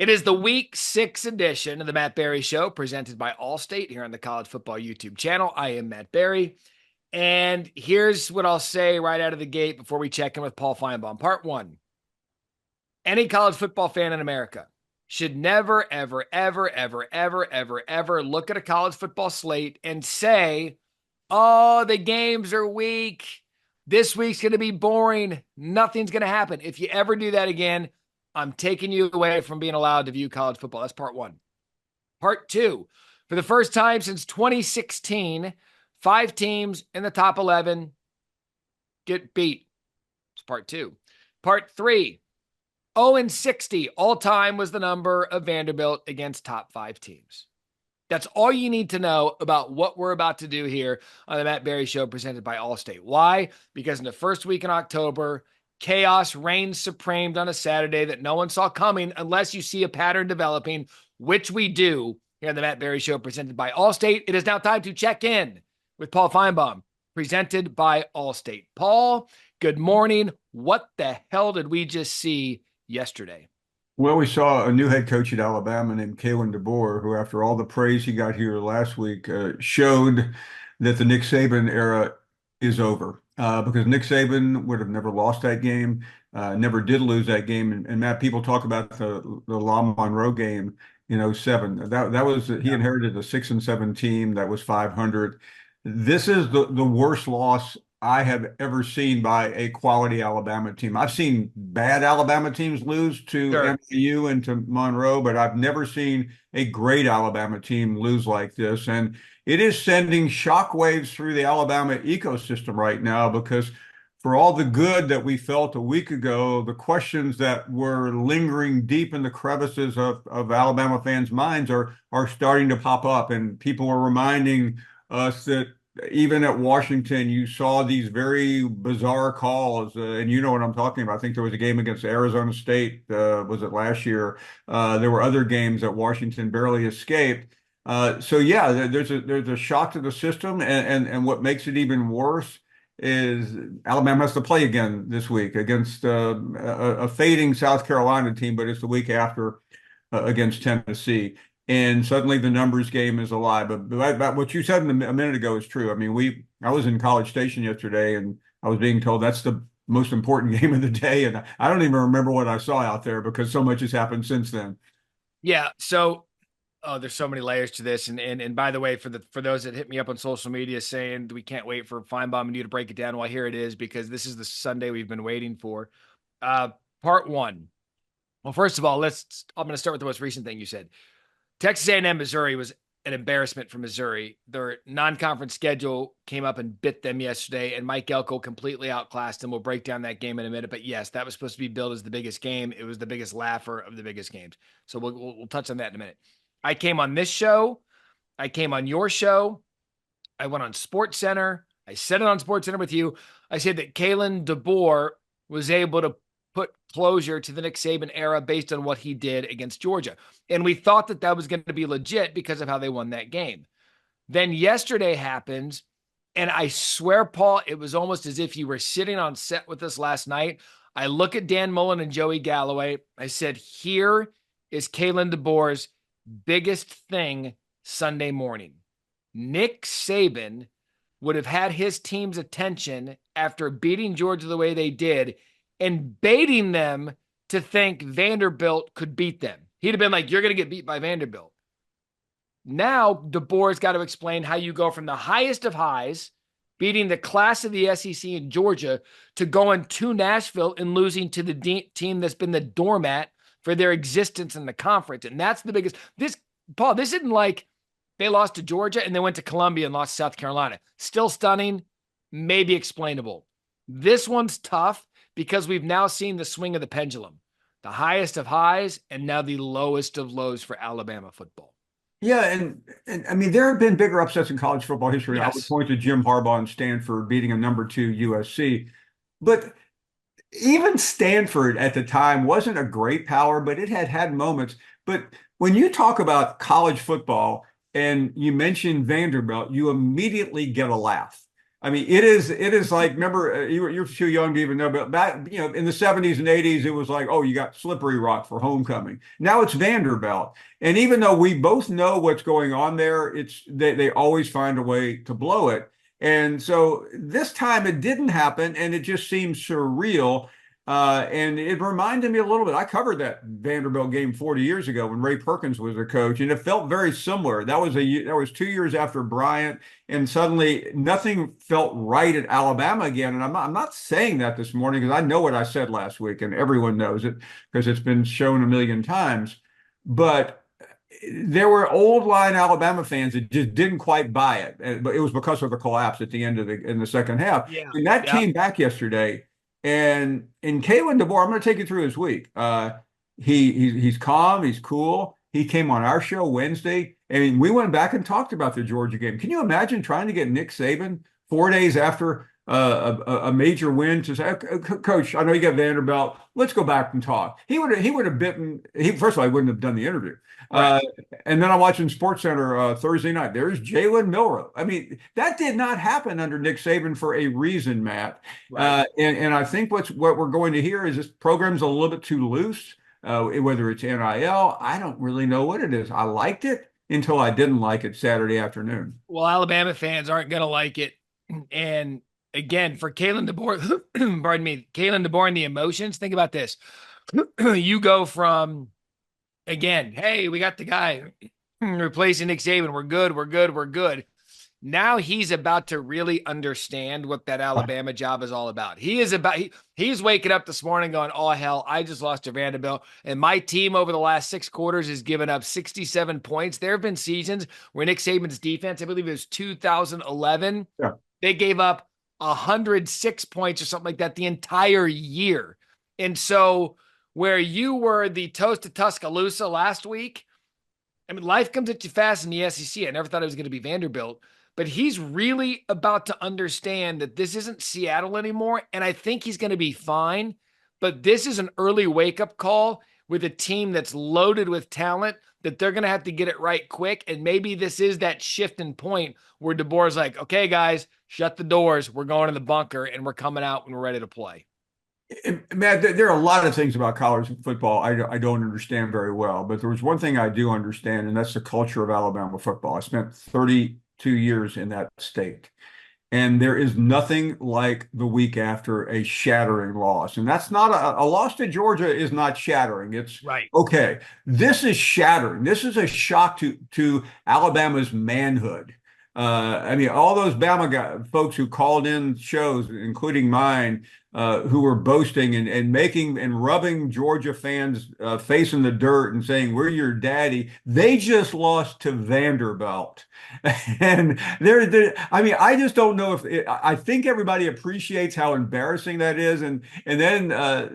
It is the week 6 edition of the Matt Barrie Show, presented by Allstate here on the College Football YouTube channel. I am Matt Barrie, and here's what I'll say right out of the gate before we check in with Paul Finebaum. Part 1. Any college football fan in America should never, ever, ever, ever, ever, ever, ever look at a college football slate and say, oh, the games are weak. This week's going to be boring. Nothing's going to happen. If you ever do that again, I'm taking you away from being allowed to view college football. That's part 1. Part 2, for the first time since 2016, 5 teams in the top 11 get beat. It's part 2. Part 3, 0-60 all time was the number of Vanderbilt against top 5 teams. That's all you need to know about what we're about to do here on the Matt Barrie Show, presented by Allstate. Why? Because in the first week in October, chaos reigns supreme on a Saturday that no one saw coming unless you see a pattern developing, which we do here on the Matt Barrie Show, presented by Allstate. It is now time to check in with Paul Finebaum, presented by Allstate. Paul, good morning. What the hell did we just see yesterday? Well, we saw a new head coach at Alabama named Kalen DeBoer, who, after all the praise he got here last week, showed that the Nick Saban era is over. Because Nick Saban would have never lost that game, never did lose that game. And Matt, people talk about the La Monroe game in '07. That was he inherited a 6-7 team that was 500. This is the worst loss I have ever seen by a quality Alabama team. I've seen bad Alabama teams lose to MSU and to Monroe, but I've never seen a great Alabama team lose like this. And it is sending shockwaves through the Alabama ecosystem right now, because for all the good that we felt a week ago, the questions that were lingering deep in the crevices of Alabama fans' minds are starting to pop up. And people are reminding us that even at Washington, you saw these very bizarre calls, and you know what I'm talking about. I think there was a game against Arizona State, was it last year? There were other games that Washington barely escaped. So yeah, there's a shock to the system, and what makes it even worse is Alabama has to play again this week against a fading South Carolina team, but it's the week after against Tennessee. And suddenly the numbers game is alive. But what you said a minute ago is true. I mean, I was in College Station yesterday, and I was being told that's the most important game of the day. And I don't even remember what I saw out there because so much has happened since then. Yeah. So, there's so many layers to this. And by the way, for those that hit me up on social media saying we can't wait for Finebaum and you to break it down, well, here it is, because this is the Sunday we've been waiting for. Part 1. Well, first of all, I'm going to start with the most recent thing you said. Texas A&M Missouri was an embarrassment for Missouri. Their non-conference schedule came up and bit them yesterday, and Mike Elko completely outclassed them. We'll break down that game in a minute. But yes, that was supposed to be billed as the biggest game. It was the biggest laugher of the biggest games. So we'll touch on that in a minute. I came on this show. I came on your show. I went on SportsCenter. I said it on SportsCenter with you. I said that Kalen DeBoer was able to put closure to the Nick Saban era based on what he did against Georgia. And we thought that was going to be legit because of how they won that game. Then yesterday happens, and I swear, Paul, it was almost as if you were sitting on set with us last night. I look at Dan Mullen and Joey Galloway. I said, here is Kalen DeBoer's biggest thing Sunday morning. Nick Saban would have had his team's attention after beating Georgia the way they did and baiting them to think Vanderbilt could beat them. He'd have been like, you're going to get beat by Vanderbilt. Now, DeBoer's got to explain how you go from the highest of highs, beating the class of the SEC in Georgia, to going to Nashville and losing to the team that's been the doormat for their existence in the conference. And that's the biggest. Paul, this isn't like they lost to Georgia and they went to Columbia and lost to South Carolina. Still stunning, maybe explainable. This one's tough, because we've now seen the swing of the pendulum, the highest of highs and now the lowest of lows for Alabama football. Yeah, and I mean, there have been bigger upsets in college football history. Yes. I would point to Jim Harbaugh and Stanford beating a number 2 USC. But even Stanford at the time wasn't a great power, but it had moments. But when you talk about college football and you mention Vanderbilt, you immediately get a laugh. I mean, it is like, remember, you're too young to even know, but back, in the 70s and 80s, it was like, oh, you got Slippery Rock for homecoming. Now it's Vanderbilt. And even though we both know what's going on there, they always find a way to blow it. And so this time it didn't happen, and it just seems surreal. And it reminded me a little bit. I covered that Vanderbilt game 40 years ago when Ray Perkins was the coach, and it felt very similar. That was 2 years after Bryant, and suddenly nothing felt right at Alabama again. And I'm not saying that this morning because I know what I said last week, and everyone knows it because it's been shown a million times. But there were old line Alabama fans that just didn't quite buy it, but it was because of the collapse at the end of in the second half, Yeah. and that Yeah. came back yesterday. And Kalen DeBoer, I'm going to take you through his week. He's calm, he's cool. He came on our show Wednesday, and we went back and talked about the Georgia game. Can you imagine trying to get Nick Saban 4 days after a major win to say, Coach, I know you got Vanderbilt. Let's go back and talk. He would have bitten. First of all, he wouldn't have done the interview. Right. Uh, and then I'm watching SportsCenter Thursday night. There's Jalen Milroe. I mean, that did not happen under Nick Saban for a reason, Matt. Right. And I think what we're going to hear is this program's a little bit too loose. Whether it's NIL, I don't really know what it is. I liked it until I didn't like it Saturday afternoon. Well, Alabama fans aren't going to like it. And again, for Kalen DeBoer, pardon me, Kalen DeBoer and the emotions, think about this. You go from, again, hey, we got the guy replacing Nick Saban. We're good. We're good. We're good. Now he's about to really understand what that Alabama job is all about. He's waking up this morning going, oh, hell, I just lost to Vanderbilt. And my team over the last 6 quarters has given up 67 points. There have been seasons where Nick Saban's defense, I believe it was 2011, Yeah. they gave up 106 points or something like that the entire year. And so where you were the toast of Tuscaloosa last week, I mean, life comes at you fast in the SEC. I never thought it was going to be Vanderbilt, but he's really about to understand that this isn't Seattle anymore. And I think he's going to be fine. But this is an early wake up call with a team that's loaded with talent that they're going to have to get it right quick. And maybe this is that shift in point where DeBoer's like, okay, guys, shut the doors. We're going to the bunker and we're coming out when we're ready to play. Matt, there are a lot of things about college football I don't understand very well, but there was one thing I do understand, and that's the culture of Alabama football. I spent 32 years in that state, and there is nothing like the week after a shattering loss. And that's not a loss to Georgia is not shattering. It's Right. okay. This is shattering. This is a shock to Alabama's manhood. I mean, all those folks who called in shows, including mine, who were boasting and making and rubbing Georgia fans' face in the dirt and saying, "We're your daddy." They just lost to Vanderbilt, and I mean, I just don't know if I think everybody appreciates how embarrassing that is, and then I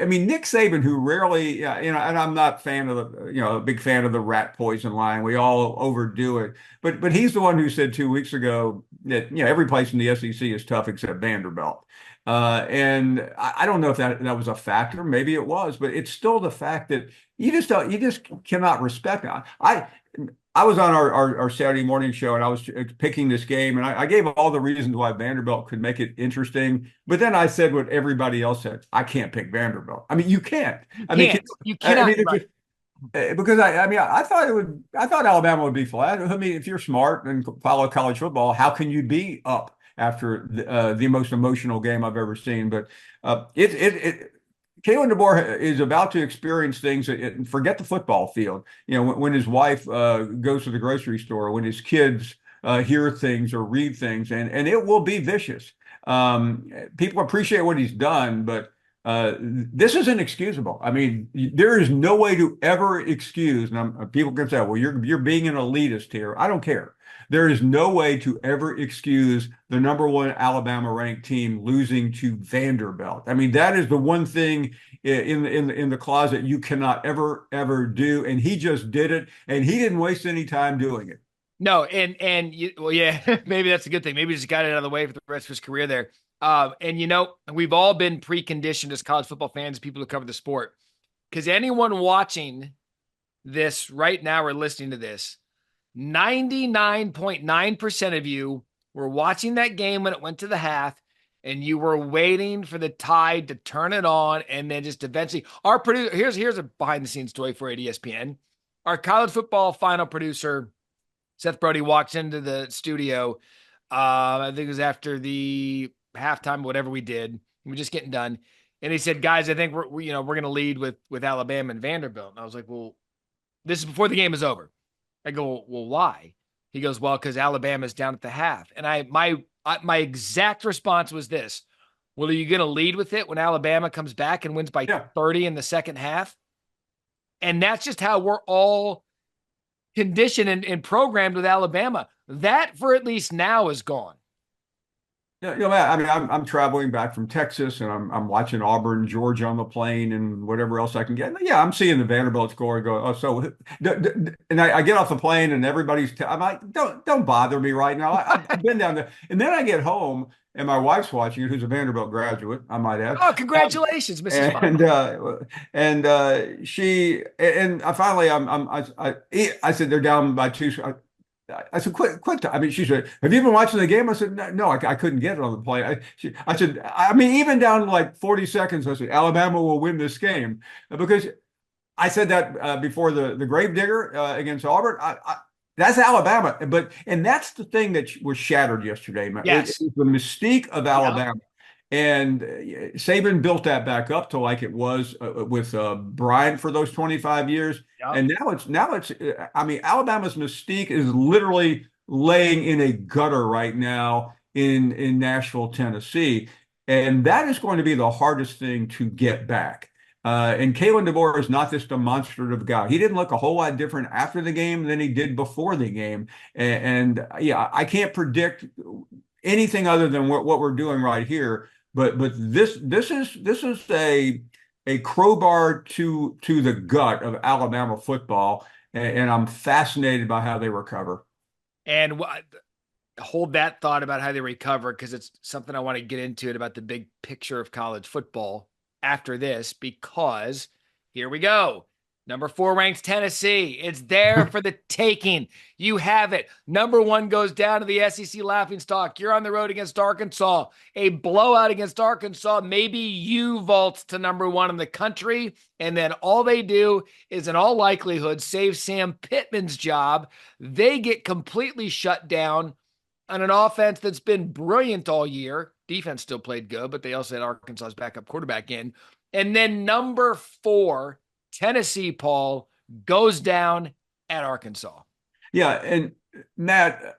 mean, Nick Saban, who rarely, and I'm not a big fan of the rat poison line. We all overdo it, but he's the one who said 2 weeks ago that every place in the SEC is tough except Vanderbilt. And I don't know if that was a factor. Maybe it was, but it's still the fact that you just cannot respect it. I was on our Saturday morning show and I was picking this game and I gave all the reasons why Vanderbilt could make it interesting. But then I said what everybody else said. I can't pick Vanderbilt. I mean, you can't. You cannot. Right. Because I thought Alabama would be flat. I mean, if you're smart and follow college football, how can you be up after the most emotional game I've ever seen? But Kalen DeBoer is about to experience things. Forget the football field. When his wife goes to the grocery store, when his kids hear things or read things, and it will be vicious. People appreciate what he's done, but this is inexcusable. I mean, there is no way to ever excuse, and people can say, well, you're being an elitist here. I don't care. There is no way to ever excuse the number one Alabama ranked team losing to Vanderbilt. I mean, that is the one thing in the closet you cannot ever do. And he just did it, and he didn't waste any time doing it. No, well, yeah, maybe that's a good thing. Maybe he just got it out of the way for the rest of his career there. And we've all been preconditioned as college football fans, people who cover the sport, because anyone watching this right now or listening to this, 99.9% of you were watching that game when it went to the half, and you were waiting for the Tide to turn it on, and then just eventually our producer, here's a behind the scenes story for at ESPN. Our college football final producer, Seth Brody, walks into the studio. I think it was after the halftime, whatever we did. We're just getting done. And he said, guys, I think we're going to lead with Alabama and Vanderbilt. And I was like, well, this is before the game is over. I go, well, why? He goes, well, because Alabama's down at the half. And my exact response was this: well, are you going to lead with it when Alabama comes back and wins by 30 in the second half? And that's just how we're all conditioned and programmed with Alabama. That, for at least now, is gone. Yeah, Matt, I mean, I'm traveling back from Texas, and I'm watching Auburn, Georgia on the plane, and whatever else I can get. Yeah, I'm seeing the Vanderbilt score and go, oh, so, and I get off the plane, and I'm like, don't bother me right now. I've been down there, and then I get home, and my wife's watching it, who's a Vanderbilt graduate, I might add. Oh, congratulations, Mrs. I finally, I said they're down by two. I said, quit. I mean, she said, have you been watching the game? I said, no, I couldn't get it on the plane. I said, I mean, even down to like 40 seconds, I said, Alabama will win this game. Because I said that before the Gravedigger against Auburn. That's Alabama. And that's the thing that was shattered yesterday, man. Yes. It's the mystique of Alabama. And Saban built that back up to like it was with Bryant for those 25 years. Yep. And now it's I mean, Alabama's mystique is literally laying in a gutter right now in Nashville, Tennessee. And that is going to be the hardest thing to get back. And Kalen DeBoer is not this demonstrative guy. He didn't look a whole lot different after the game than he did before the game. And yeah, I can't predict anything other than what we're doing right here. But this is a crowbar to the gut of Alabama football, and I'm fascinated by how they recover. And hold that thought about how they recover, because it's something I want to get into it about the big picture of college football after this, because here we go. Number 4 ranks Tennessee. It's there for the taking. You have it. Number 1 goes down to the SEC laughingstock. You're on the road against Arkansas. A blowout against Arkansas. Maybe you vault to number 1 in the country, and then all they do is, in all likelihood, save Sam Pittman's job. They get completely shut down on an offense that's been brilliant all year. Defense still played good, but they also had Arkansas's backup quarterback in. And then number 4, Tennessee, Paul, goes down at Arkansas. Yeah, and Matt,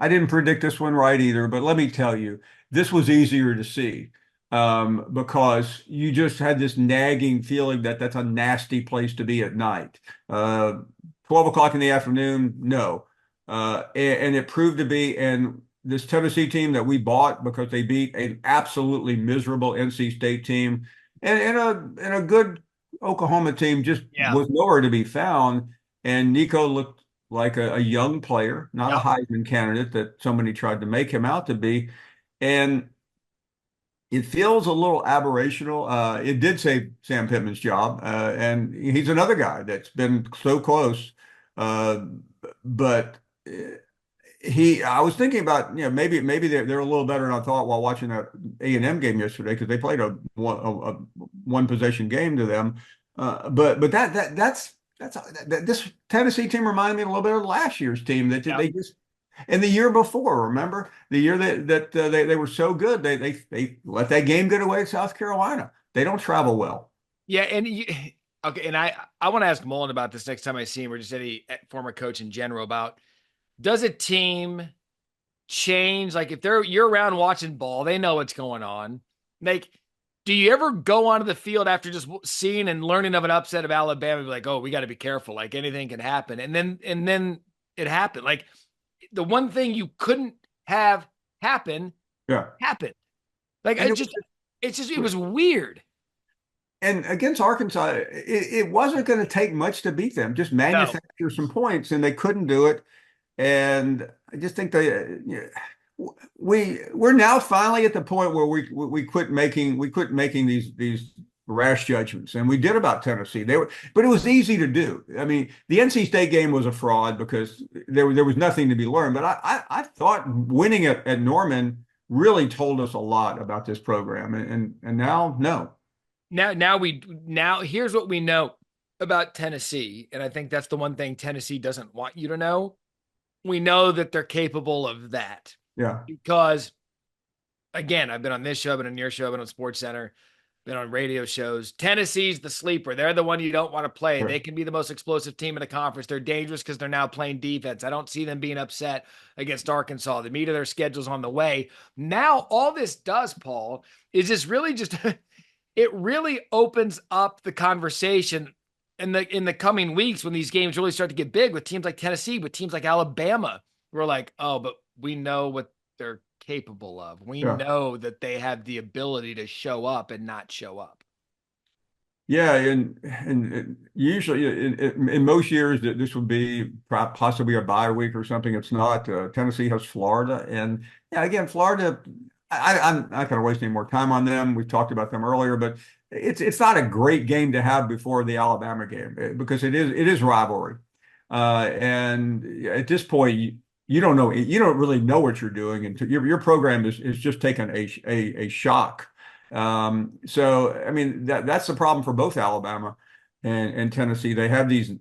I didn't predict this one right either, but let me tell you, this was easier to see because you just had this nagging feeling that that's a nasty place to be at night. 12 o'clock in the afternoon, no. And it proved to be, and this Tennessee team that we bought because they beat an absolutely miserable NC State team and a good Oklahoma team just was nowhere to be found. And Nico looked like a young player, not a Heisman candidate that somebody tried to make him out to be. And it feels a little aberrational. It did save Sam Pittman's job. And he's another guy that's been so close. But I was thinking about, maybe they're a little better than I thought while watching that A&M game yesterday, because they played a one possession game to them. But this Tennessee team reminded me a little bit of last year's team that they just, and the year before, remember the year that they were so good, they let that game get away at South Carolina. They don't travel well. Yeah, and okay, and I want to ask Mullen about this next time I see him, or just any former coach in general, about, does a team change? Like, if you're around watching ball, they know what's going on. Like, do you ever go onto the field after just seeing and learning of an upset of Alabama, be like, oh, we got to be careful, like anything can happen, and then it happened. Like, the one thing you couldn't have happen happened. Like, it was weird. And against Arkansas, it wasn't going to take much to beat them. Just manufacture some points, and they couldn't do it. And I just think we're now finally at the point where we quit making these rash judgments, and we did about Tennessee. But it was easy to do. I mean, the NC State game was a fraud because there was nothing to be learned. But I thought winning at Norman really told us a lot about this program, and now no. Now here's what we know about Tennessee, and I think that's the one thing Tennessee doesn't want you to know. We know that they're capable of that. Yeah. Because again, I've been on this show, I've been on your show, I've been on Sports Center, been on radio shows. Tennessee's the sleeper. They're the one you don't want to play. Sure. They can be the most explosive team in the conference. They're dangerous because they're now playing defense. I don't see them being upset against Arkansas. The meat of their schedule's on the way. Now, all this does, Paul, is this really just it really opens up the conversation in the coming weeks when these games really start to get big with teams like Tennessee, with teams like Alabama. We're like, oh, but we know what they're capable of. We Yeah. know that they have the ability to show up and not show up. Yeah, and usually in most years that this would be possibly a bye week or something. It's not. Tennessee has Florida, and yeah, again, Florida. I'm not going to waste any more time on them. We've talked about them earlier, but it's not a great game to have before the Alabama game because it is rivalry, and at this point you don't know, you don't really know what you're doing, and your program is just taking a shock. So I mean that's the problem for both Alabama and Tennessee. They have these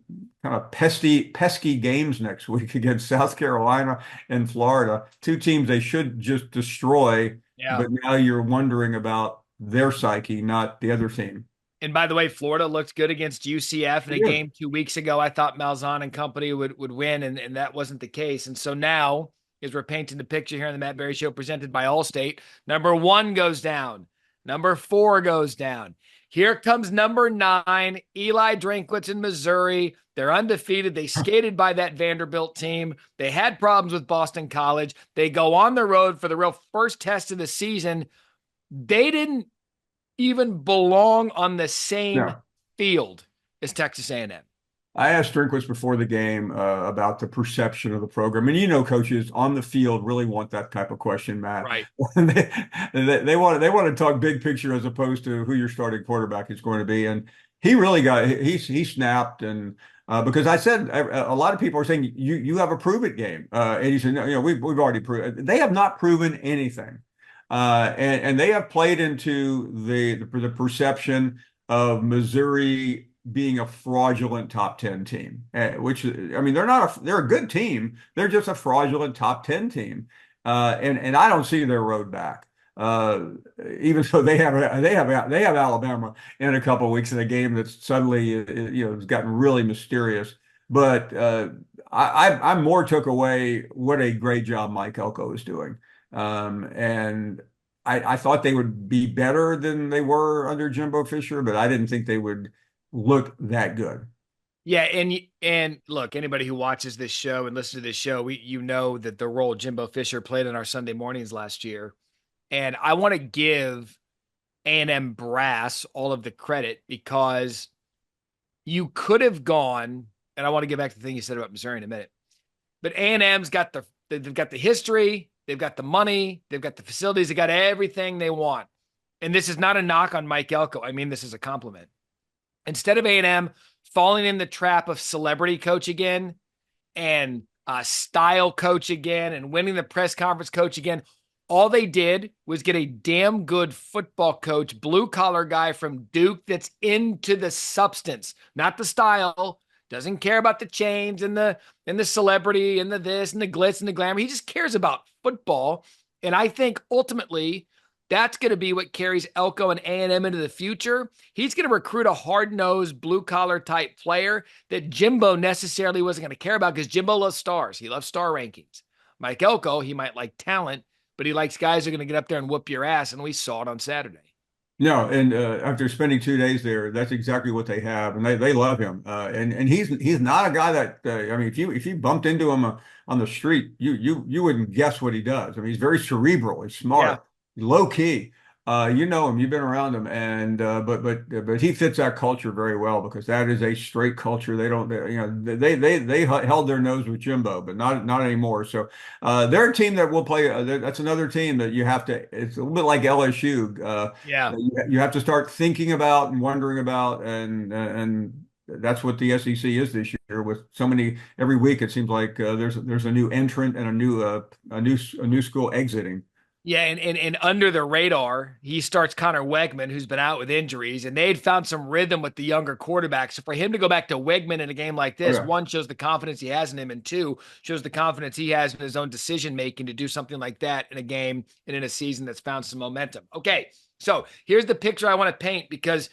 kind of pesky games next week against South Carolina and Florida, two teams they should just destroy. Yeah. But now you're wondering about their psyche, not the other team. And by the way, Florida looked good against UCF in a game 2 weeks ago. I thought Malzahn and company would win, and that wasn't the case. And so now, as we're painting the picture here on the Matt Barrie Show presented by Allstate, number 1 goes down. Number 4 goes down. Here comes number 9, Eli Drinkwitz in Missouri. They're undefeated. They skated by that Vanderbilt team. They had problems with Boston College. They go on the road for the real first test of the season. They didn't even belong on the same field as Texas A&M. I asked Drinkwitz before the game about the perception of the program. And coaches on the field really want that type of question, Matt. Right. they want to talk big picture as opposed to who your starting quarterback is going to be. And he really he snapped. And because I said a lot of people are saying you have a prove it game. And he said, no, we've already proved it. They have not proven anything. And they have played into the perception of Missouri being a fraudulent top 10 team, which, I mean, they're a good team. They're just a fraudulent top 10 team. And I don't see their road back. Even though they have Alabama in a couple of weeks in a game that's suddenly, has gotten really mysterious. But I more took away what a great job Mike Elko is doing. And I thought they would be better than they were under Jimbo Fisher, but I didn't think they would look that good. Yeah, and look, anybody who watches this show and listens to this show, you know that the role Jimbo Fisher played in our Sunday mornings last year. And I want to give A&M brass all of the credit because you could have gone, and I want to get back to the thing you said about Missouri in a minute, but A&M's they've got the history, they've got the money, they've got the facilities, they got everything they want. And this is not a knock on Mike Elko. I mean, this is a compliment. Instead of A&M falling in the trap of celebrity coach again and style coach again and winning the press conference coach again, all they did was get a damn good football coach, blue-collar guy from Duke that's into the substance, not the style, doesn't care about the chains and the celebrity and the this and the glitz and the glamour. He just cares about football. And I think ultimately that's going to be what carries Elko and A&M into the future. He's going to recruit a hard-nosed, blue-collar type player that Jimbo necessarily wasn't going to care about because Jimbo loves stars. He loves star rankings. Mike Elko, he might like talent, but he likes guys who are going to get up there and whoop your ass, and we saw it on Saturday. No, and after spending 2 days there, that's exactly what they have, and they love him. And he's not a guy that I mean, if you bumped into him on the street, you wouldn't guess what he does. I mean, he's very cerebral, he's smart, low key. You know him, you've been around him, and but he fits that culture very well because that is a straight culture. They don't, you know, they held their nose with Jimbo, but not anymore. So they're a team that will play. That's another team that you have to. It's a little bit like LSU. Yeah. You have to start thinking about and wondering about, and that's what the SEC is this year. With so many every week, it seems like there's a new entrant and a new school exiting. Yeah, and under the radar, he starts Connor Wegman, who's been out with injuries, and they had found some rhythm with the younger quarterback. So for him to go back to Wegman in a game like Oh this, yeah. one, shows the confidence he has in him, and two, shows the confidence he has in his own decision making to do something like that in a game and in a season that's found some momentum. Okay, so here's the picture I want to paint, because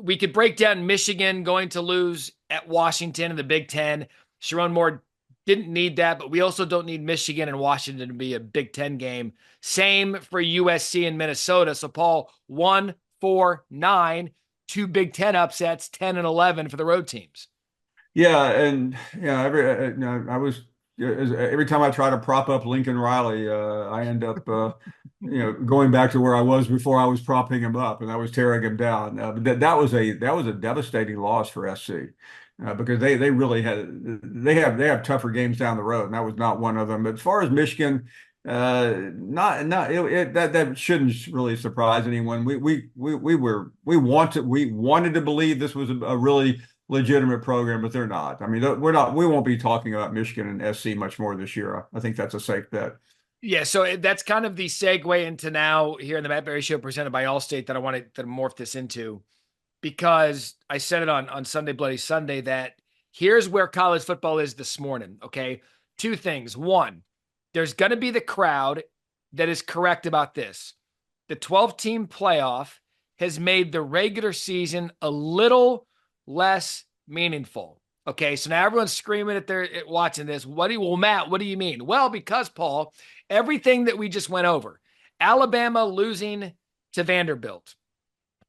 we could break down Michigan going to lose at Washington in the Big Ten. Sharon Moore didn't need that, but we also don't need Michigan and Washington to be a Big Ten game. Same for USC and Minnesota. So, Paul, 1, 4, 9, two Big Ten upsets, 10 and 11 for the road teams. Yeah, and yeah, I was every time I try to prop up Lincoln Riley, I end up going back to where I was before I was propping him up, and I was tearing him down. But that was a devastating loss for SC because they really they have tougher games down the road, and that was not one of them. But as far as Michigan, not that shouldn't really surprise anyone. We wanted to believe this was a really legitimate program, but they're not. I mean, we won't be talking about Michigan and SC much more this year. I think that's a safe bet. Yeah, so that's kind of the segue into now here in the Matt Barrie Show presented by Allstate that I wanted to morph this into, because I said it on Sunday Bloody Sunday that here's where college football is this morning, okay? Two things. One, there's going to be the crowd that is correct about this. The 12-team playoff has made the regular season a little less meaningful. Okay, so now everyone's screaming at their watching this. Matt, what do you mean? Well, because, Paul, everything that we just went over, Alabama losing to Vanderbilt,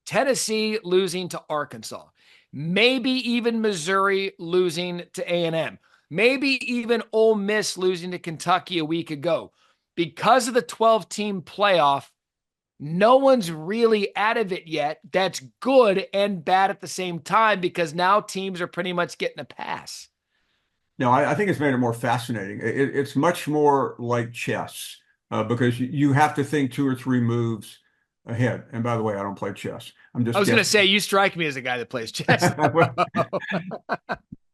Tennessee losing to Arkansas, maybe even Missouri losing to A&M, maybe even Ole Miss losing to Kentucky a week ago. Because of the 12-team playoff, no one's really out of it yet. That's good and bad at the same time, because now teams are pretty much getting a pass. No, I think it's made it more fascinating. It's much more like chess because you have to think two or three moves ahead. And by the way, I don't play chess. I'm I just was going to guessing. say, you strike me as a guy that plays chess.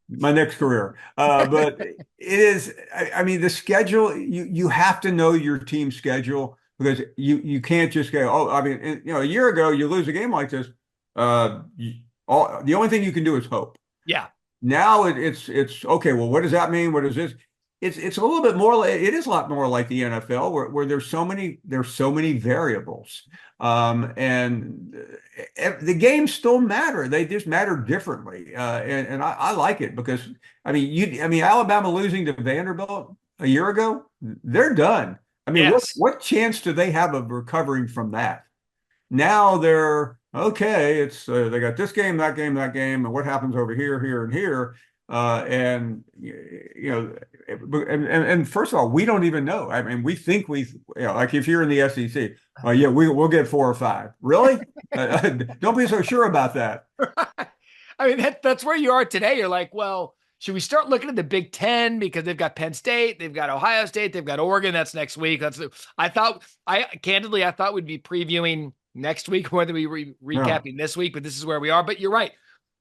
My next career. But it is, I mean, the schedule, you have to know your team's schedule because you can't just go, oh, I mean, a year ago, you lose a game like this. The only thing you can do is hope. Yeah. Now it's okay. Well, what does that mean? What is this? It's a little bit more. It is a lot more like the NFL, where there's so many variables, and the games still matter. They just matter differently, and I like it because I mean Alabama losing to Vanderbilt a year ago, they're done. I mean, Yes. what chance do they have of recovering from that? Now they're okay. It's they got this game, that game, that game, and what happens over here, here, and here. And and first of all, we don't even know. I mean, we think like if you're in the SEC, yeah, we'll get 4 or 5. Really? Don't be so sure about that. I mean, that's where you are today. You're like, well, should we start looking at the Big Ten, because they've got Penn State, they've got Ohio State, they've got Oregon. That's next week. I thought we'd be previewing next week more than we No. recapping this week, but this is where we are. But you're right.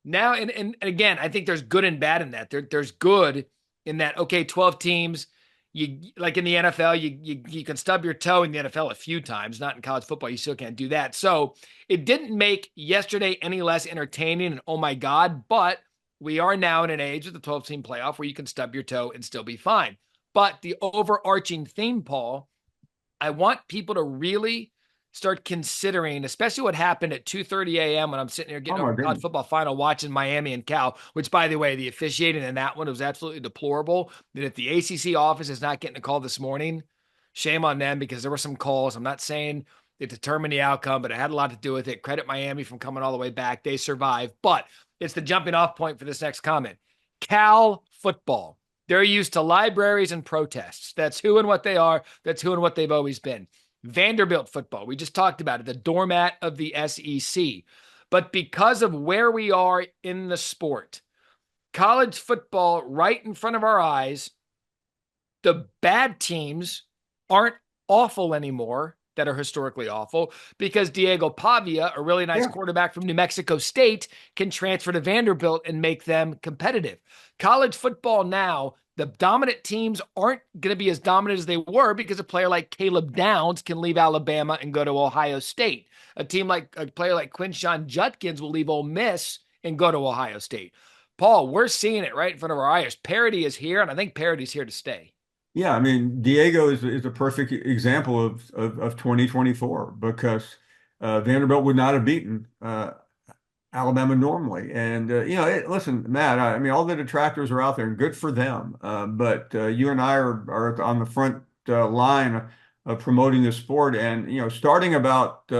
Now, and again, I think there's good and bad in that. There's good in that, okay, 12 teams, you like in the NFL, you can stub your toe in the NFL a few times, not in college football. You still can't do that. So it didn't make yesterday any less entertaining, and oh my God, but we are now in an age of the 12-team playoff where you can stub your toe and still be fine. But the overarching theme, Paul, I want people to really start considering, especially what happened at 2:30 a.m. when I'm sitting here Oh getting my over college goodness. football final, watching Miami and Cal, which, by the way, the officiating in that one was absolutely deplorable. That if the ACC office is not getting a call this morning, shame on them, because there were some calls. I'm not saying it determined the outcome, but it had a lot to do with it. Credit Miami from coming all the way back. They survived, but it's the jumping off point for this next comment. Cal football. They're used to libraries and protests. That's who and what they are. That's who and what they've always been. Vanderbilt football, we just talked about it, the doormat of the SEC. But because of where we are in the sport, college football right in front of our eyes, the bad teams aren't awful anymore that are historically awful because Diego Pavia, a really nice quarterback from New Mexico State, can transfer to Vanderbilt and make them competitive. College football now, the dominant teams aren't going to be as dominant as they were because a player like Caleb Downs can leave Alabama and go to Ohio State. A player like Quinshon Judkins will leave Ole Miss and go to Ohio State. Paul, we're seeing it right in front of our eyes. Parity is here, and I think parity's here to stay. Yeah, I mean, Diego is a perfect example of 2024 because Vanderbilt would not have beaten Alabama normally. And listen, Matt, I mean, all the detractors are out there, and good for them. But you and I are on the front line of promoting the sport, and starting about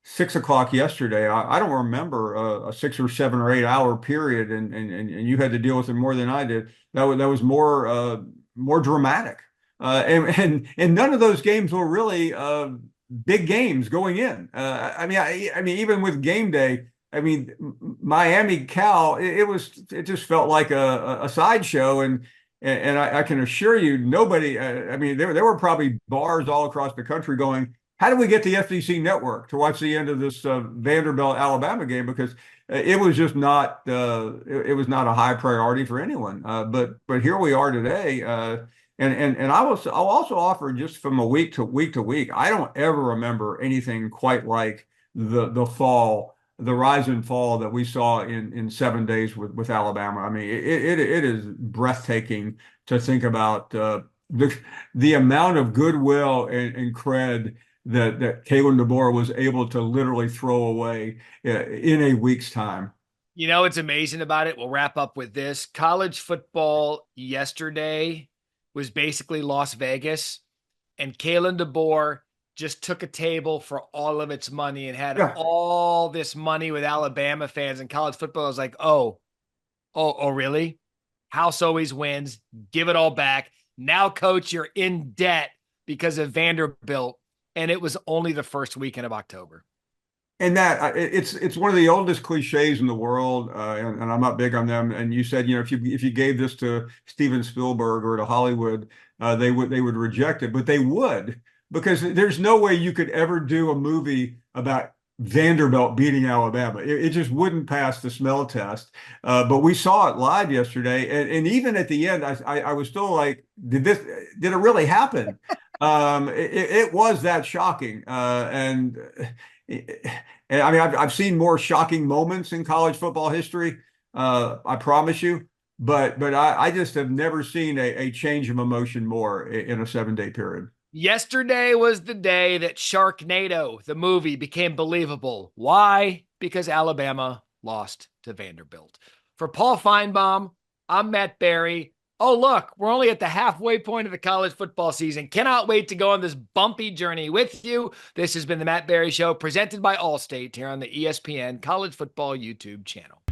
6 o'clock yesterday, I don't remember a 6 or 7 or 8 hour period, and you had to deal with it more than I did. That was more dramatic, and none of those games were really big games going in. I mean, even with game day. I mean, Miami Cal, it just felt like a sideshow, and I can assure you, nobody. I mean, there were probably bars all across the country going, "How do we get the FCC network to watch the end of this Vanderbilt Alabama game?" Because it was just not it was not a high priority for anyone. But here we are today. And I'll also offer, just from a week to week. I don't ever remember anything quite like the rise and fall that we saw in 7 days with Alabama. I mean, it is breathtaking to think about the amount of goodwill and cred that Kalen DeBoer was able to literally throw away in a week's time. You know what's amazing about it? We'll wrap up with this. College football yesterday was basically Las Vegas, and Kalen DeBoer just took a table for all of its money and had Yeah. all this money with Alabama fans, and college football was like, oh, really? House always wins. Give it all back. Now, coach, you're in debt because of Vanderbilt, and it was only the first weekend of October. And that it's one of the oldest cliches in the world, and I'm not big on them. And you said, if you gave this to Steven Spielberg or to Hollywood, they would reject it, but they would, because there's no way you could ever do a movie about Vanderbilt beating Alabama. It just wouldn't pass the smell test. But we saw it live yesterday, and even at the end, I was still like, did it really happen? It was that shocking, and I mean, I've seen more shocking moments in college football history. I promise you, but I just have never seen a change of emotion more in a 7 day period. Yesterday was the day that Sharknado, the movie, became believable. Why? Because Alabama lost to Vanderbilt. For Paul Finebaum, I'm Matt Barrie. Oh, look, we're only at the halfway point of the college football season. Cannot wait to go on this bumpy journey with you. This has been the Matt Barrie Show, presented by Allstate here on the ESPN College Football YouTube channel.